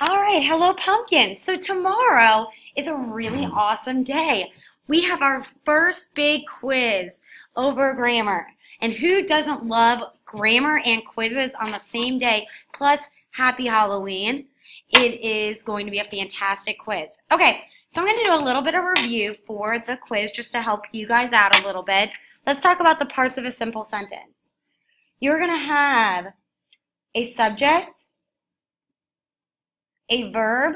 All right, hello pumpkins. So tomorrow is a really awesome day. We have our first big quiz over grammar. And who doesn't love grammar and quizzes on the same day? Plus, happy Halloween. It is going to be a fantastic quiz. Okay, so I'm going to do a little bit of review for the quiz just to help you guys out a little bit. Let's talk about the parts of a simple sentence. You're going to have a subject, a verb,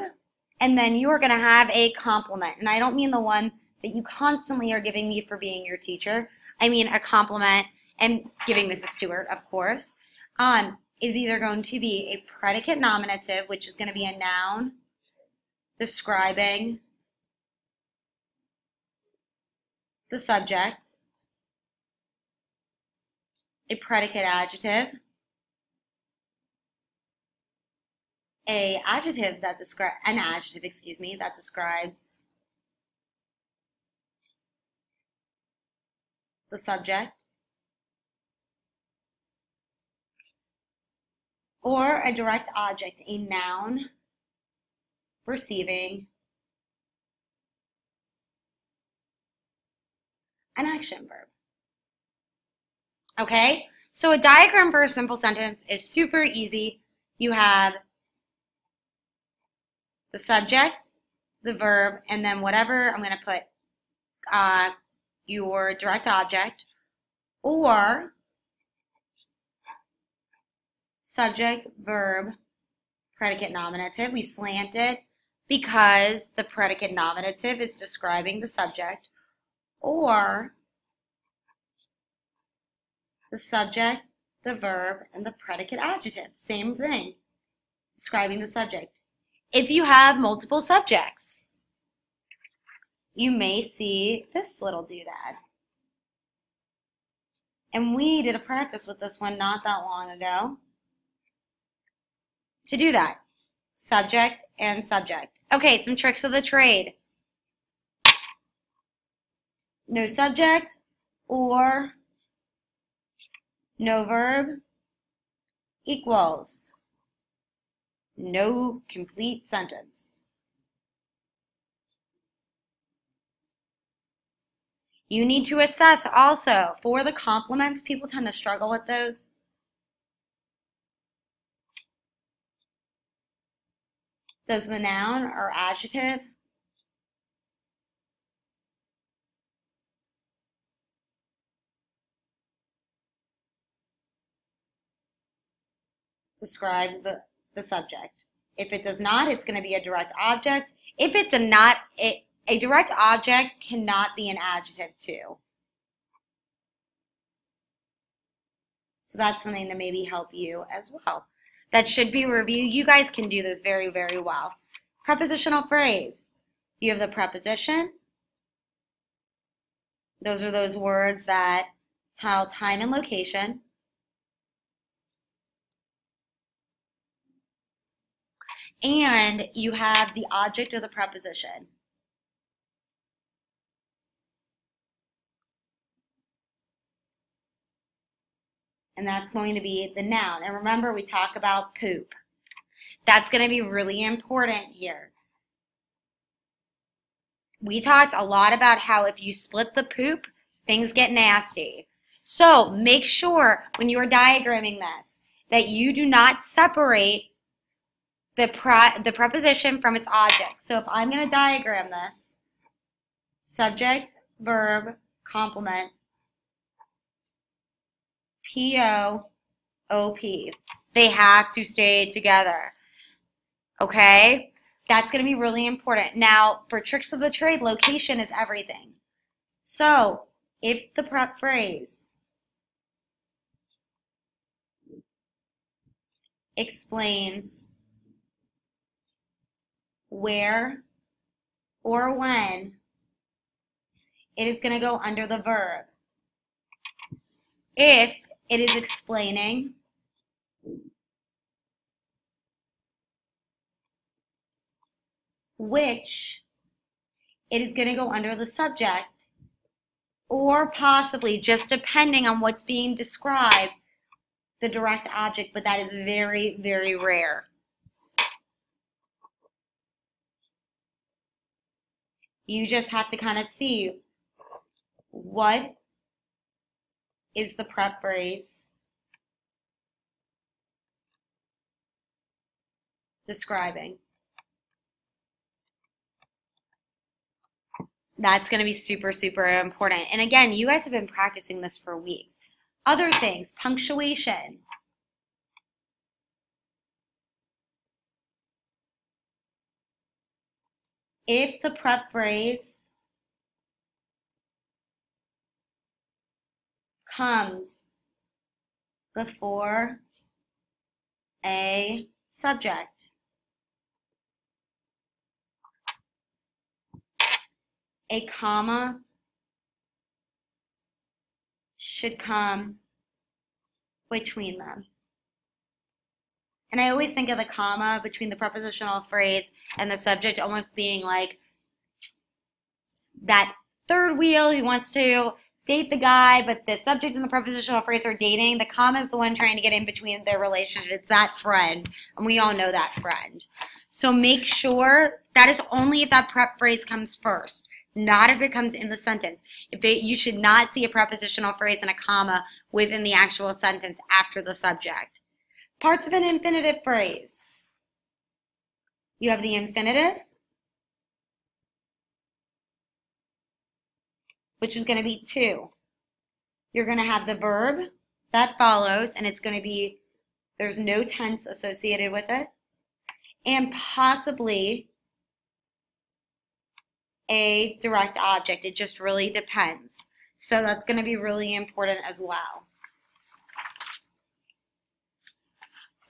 and then you are going to have a complement. And I don't mean the one that you constantly are giving me for being your teacher. I mean a compliment and giving Mrs. Stewart, of course, is either going to be a predicate nominative, which is going to be a noun describing the subject, a predicate adjective, an adjective that describes the subject, or a direct object, a noun receiving an action verb. Okay, so a diagram for a simple sentence is super easy. You have the subject, the verb, and then whatever I'm going to put your direct object, or subject, verb, predicate nominative. We slant it because the predicate nominative is describing the subject, or the subject, the verb, and the predicate adjective. Same thing, describing the subject. If you have multiple subjects, you may see this little doodad. And we did a practice with this one not that long ago. To do that, subject and subject. Okay, some tricks of the trade. No subject or no verb equals no complete sentence. You need to assess also for the complements. People tend to struggle with those. Does the noun or adjective describe the subject? If it does not, it's going to be a direct object. If it's a direct object cannot be an adjective too. So that's something to maybe help you as well. That should be review. You guys can do this very, very well. Prepositional phrase. You have the preposition. Those are those words that tell time and location. And you have the object of the preposition. And that's going to be the noun. And remember, we talk about poop. That's going to be really important here. We talked a lot about how if you split the poop, things get nasty. So make sure when you are diagramming this that you do not separate the preposition from its object. So if I'm going to diagram this, subject, verb, complement, P-O-O-P. They have to stay together. Okay? That's going to be really important. Now, for tricks of the trade, location is everything. So, if the prep phrase explains where or when, it is going to go under the verb. If it is explaining which, it is going to go under the subject, or possibly, just depending on what's being described, the direct object, but that is very, very rare. You just have to kind of see what is the prep phrase describing. That's going to be super, super important. And again, you guys have been practicing this for weeks. Other things, punctuation. If the prep phrase comes before a subject, a comma should come between them. And I always think of the comma between the prepositional phrase and the subject almost being like that third wheel who wants to date the guy, but the subject and the prepositional phrase are dating. The comma is the one trying to get in between their relationship. It's that friend, and we all know that friend. So make sure that is only if that prep phrase comes first, not if it comes in the sentence. You should not see a prepositional phrase and a comma within the actual sentence after the subject. Parts of an infinitive phrase. You have the infinitive, which is going to be to. You're going to have the verb that follows, and it's going to be, there's no tense associated with it, and possibly a direct object. It just really depends. So that's going to be really important as well.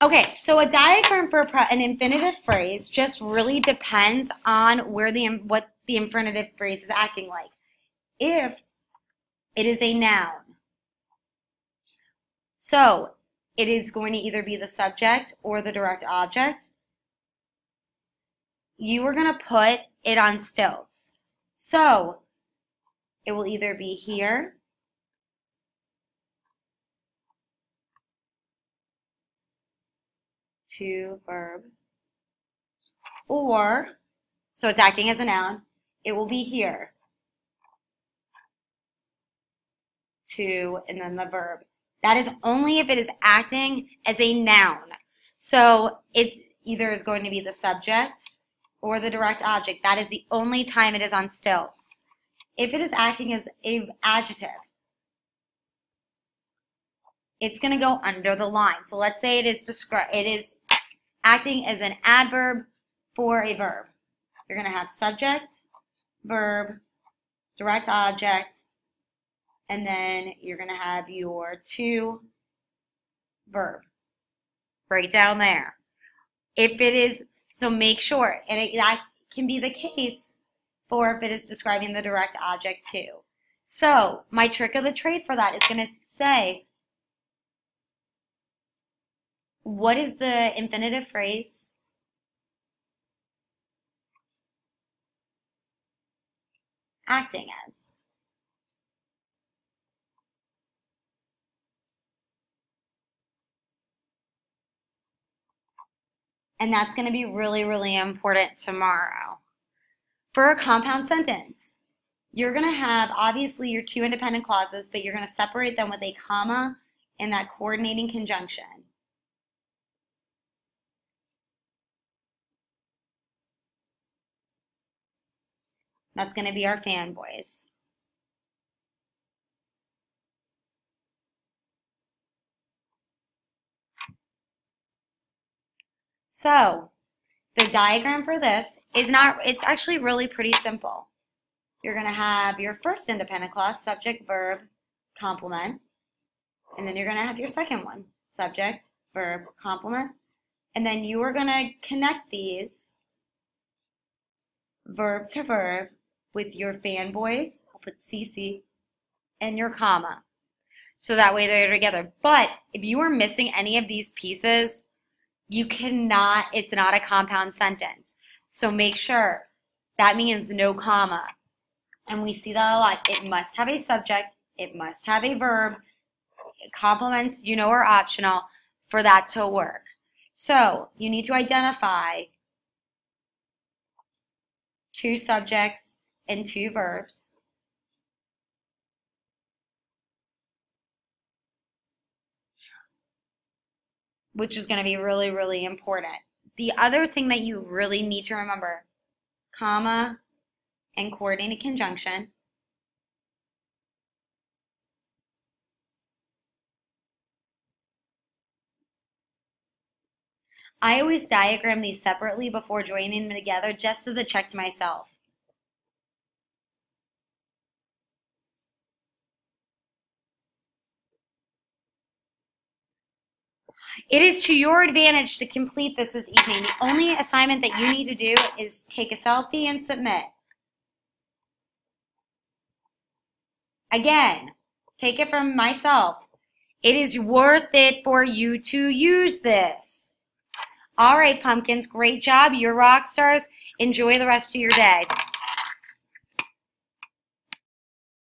Okay, so a diagram for an infinitive phrase just really depends on where what the infinitive phrase is acting like. If it is a noun, so it is going to either be the subject or the direct object, you are going to put it on stilts. So it will either be here, to verb, or, so it's acting as a noun, it will be here, to, and then the verb. That is only if it is acting as a noun. So it either is going to be the subject or the direct object. That is the only time it is on stilts. If it is acting as an adjective, it's going to go under the line. So let's say it is acting as an adverb for a verb. You're going to have subject, verb, direct object, and then you're going to have your to verb right down there. If it is, so make sure, and that can be the case for if it is describing the direct object too. So my trick of the trade for that is going to say, what is the infinitive phrase acting as? And that's going to be really, really important tomorrow. For a compound sentence, you're going to have obviously your two independent clauses, but you're going to separate them with a comma and that coordinating conjunction. That's going to be our fanboys. So the diagram for this is it's actually really pretty simple. You're going to have your first independent clause, subject, verb, complement, and then you're going to have your second one, subject, verb, complement, and then you are going to connect these verb to verb with your fanboys, I'll put CC, and your comma. So that way they're together. But if you are missing any of these pieces, you cannot, it's not a compound sentence. So make sure that means no comma. And we see that a lot. It must have a subject, it must have a verb. Complements, you know, are optional for that to work. So you need to identify two subjects and 2 verbs. Which is going to be really, really important. The other thing that you really need to remember, comma and coordinated conjunction. I always diagram these separately before joining them together just as a check to myself. It is to your advantage to complete this evening. The only assignment that you need to do is take a selfie and submit. Again, take it from myself. It is worth it for you to use this. All right, pumpkins, great job. You're rock stars. Enjoy the rest of your day.